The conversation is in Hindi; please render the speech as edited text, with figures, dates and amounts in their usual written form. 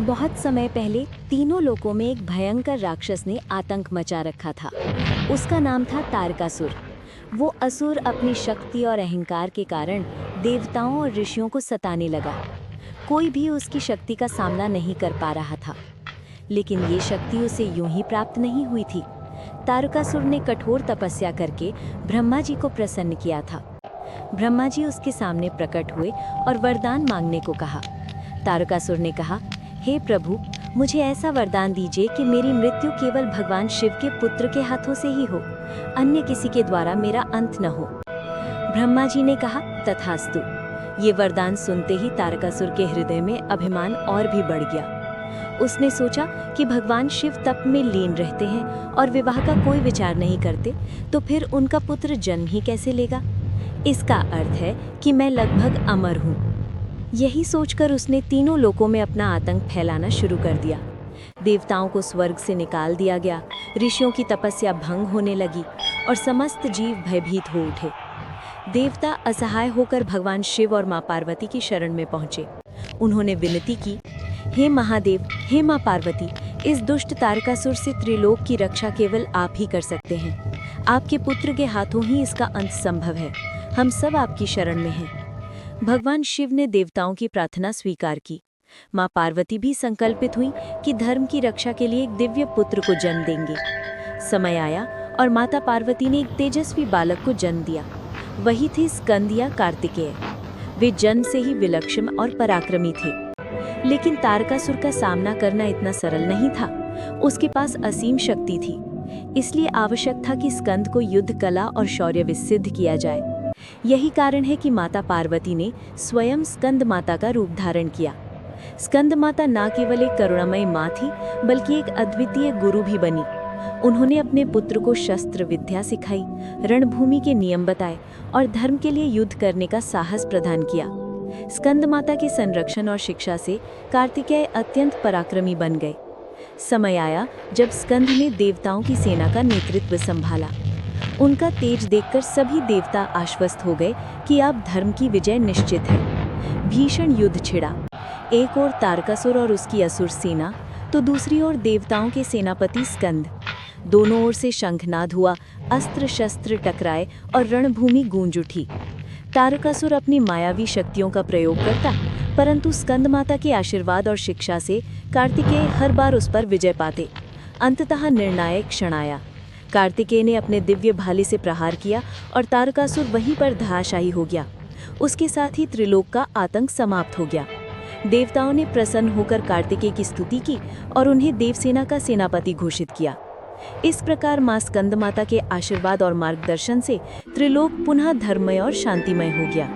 बहुत समय पहले तीनों लोकों में एक भयंकर राक्षस ने आतंक मचा रखा था। उसका नाम था तारकासुर। वो असुर अपनी शक्ति और अहंकार के कारण देवताओं और ऋषियों को सताने लगा। कोई भी उसकी शक्ति का सामना नहीं कर पा रहा था। लेकिन ये शक्ति उसे यूं ही प्राप्त नहीं हुई थी। तारकासुर ने कठोर तपस्या करके ब्रह्मा जी को प्रसन्न किया था। ब्रह्मा जी उसके सामने प्रकट हुए और वरदान मांगने को कहा। तारकासुर ने कहा, हे प्रभु, मुझे ऐसा वरदान दीजिए कि मेरी मृत्यु केवल भगवान शिव के पुत्र के हाथों से ही हो, अन्य किसी के द्वारा मेरा अंत न हो। ब्रह्मा जी ने कहा, तथास्तु। ये वरदान सुनते ही तारकासुर के हृदय में अभिमान और भी बढ़ गया। उसने सोचा कि भगवान शिव तप में लीन रहते हैं और विवाह का कोई विचार नहीं करते, तो फिर उनका पुत्र जन्म ही कैसे लेगा। इसका अर्थ है कि मैं लगभग अमर हूँ। यही सोचकर उसने तीनों लोकों में अपना आतंक फैलाना शुरू कर दिया। देवताओं को स्वर्ग से निकाल दिया गया, ऋषियों की तपस्या भंग होने लगी और समस्त जीव भयभीत हो उठे। देवता असहाय होकर भगवान शिव और मां पार्वती की शरण में पहुंचे। उन्होंने विनती की, हे महादेव, हे मां पार्वती, इस दुष्ट तारकासुर से त्रिलोक की रक्षा केवल आप ही कर सकते हैं। आपके पुत्र के हाथों ही इसका अंत संभव है। हम सब आपकी शरण में हैं। भगवान शिव ने देवताओं की प्रार्थना स्वीकार की। मां पार्वती भी संकल्पित हुई कि धर्म की रक्षा के लिए एक दिव्य पुत्र को जन्म देंगे। समय आया और माता पार्वती ने एक तेजस्वी बालक को जन्म दिया। वही थे स्कंद या कार्तिकेय। वे जन्म से ही विलक्षण और पराक्रमी थे। लेकिन तारकासुर का सामना करना इतना सरल नहीं था। उसके पास असीम शक्ति थी। इसलिए आवश्यक था कि स्कंद को युद्ध कला और शौर्य विसिद्ध किया जाए। यही कारण है कि माता पार्वती ने स्वयं स्कंद माता का रूप धारण किया। स्कंद माता न केवल एक करुणामयी माँ थी, बल्कि एक अद्वितीय गुरु भी बनी। उन्होंने अपने पुत्र को शस्त्र विद्या सिखाई, रणभूमि के नियम बताए और धर्म के लिए युद्ध करने का साहस प्रदान किया। स्कंद माता के संरक्षण और शिक्षा से कार्तिकेय अत्यंत पराक्रमी बन गए। समय आया जब स्कंद ने देवताओं की सेना का नेतृत्व संभाला। उनका तेज देखकर सभी देवता आश्वस्त हो गए कि अब धर्म की विजय निश्चित है। भीषण युद्ध छिड़ा। एक ओर तारकासुर और उसकी असुर सेना, तो दूसरी ओर देवताओं के सेनापति स्कंद। दोनों ओर से शंखनाद हुआ, अस्त्र शस्त्र टकराए और रणभूमि गूंज उठी। तारकासुर अपनी मायावी शक्तियों का प्रयोग करता, परंतु स्कंद माता के आशीर्वाद और शिक्षा से कार्तिकेय हर बार उस पर विजय पाते। अंततः निर्णायक क्षण आया। कार्तिकेय ने अपने दिव्य भाले से प्रहार किया और तारकासुर वहीं पर धराशायी हो गया। उसके साथ ही त्रिलोक का आतंक समाप्त हो गया। देवताओं ने प्रसन्न होकर कार्तिकेय की स्तुति की और उन्हें देवसेना का सेनापति घोषित किया। इस प्रकार मां स्कंद माता के आशीर्वाद और मार्गदर्शन से त्रिलोक पुनः धर्ममय और शांतिमय हो गया।